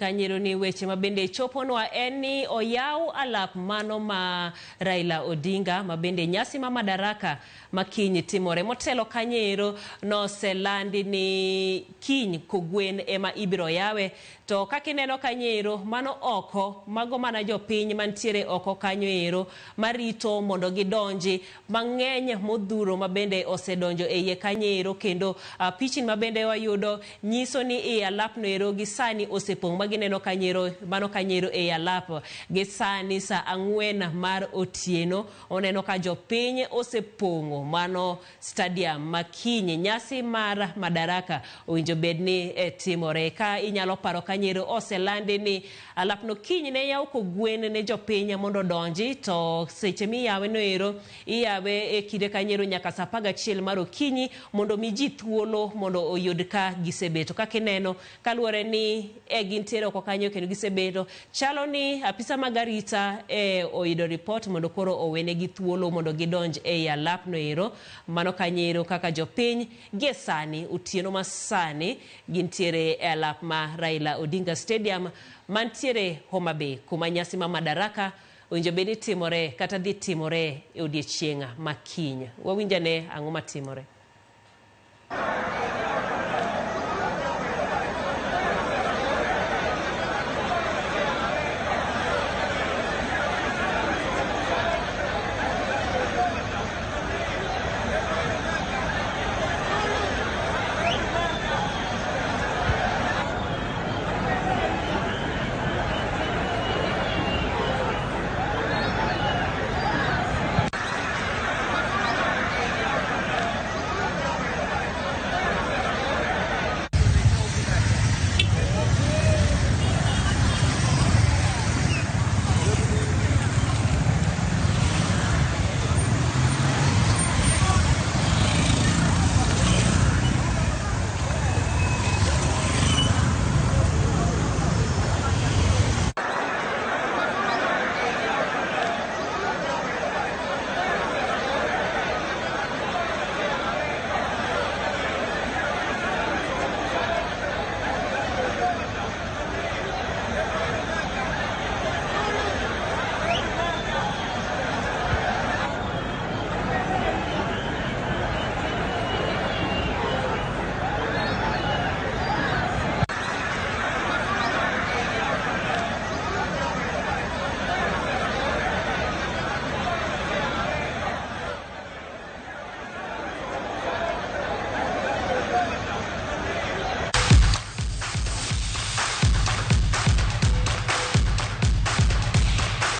Kanyero ni weche mabende choponwa eni oyaw alap mano ma Raila Odinga mabende nyasi ma madaraka makiny timore motelo Kanyero no selandi ni kiny kogwen ema ibiro yawe to kakineno Kanyero mano oko mago mana jopiny mantiere oko Kanyero marito mondo gidonji mang'eny modhuro mabende osedonjo e Kanyero kendo pichin mabende wayudo nyiso ni e alapno ero gisani osepong gineno Kanyero mano Kanyero e alap gisani sa 4 mar otieno oneno ka jopiny osepongo mano stadium makiny nyasi mar madaraka owinjo bedni timore ka inyalo paro Kanyero oselandi ni alapno kiny ne yaw kogwen ne jopiny mondo donji to seche miyawe no ero iyawe e kinde Kanyero nyaka sa 11 mar okinyi mondo mi ji thuolo mondo oyud ka gisebeto kakineno kaluore ni gintiere oko kanyo kendo gisebedo chalo ni apisa magarita oido report mondo koro owene gi thuolo mondo gidonj e alapno ero mano Kanyero kaka jopiny gesani otieno masani gintiere e alap ma Raila Odinga Stadium mantiere Homa Bay kuma nyasi ma madaraka owinjo bedi timore kata dhi timore e odiechieng' makiny. Wawinjane ang'o matimore.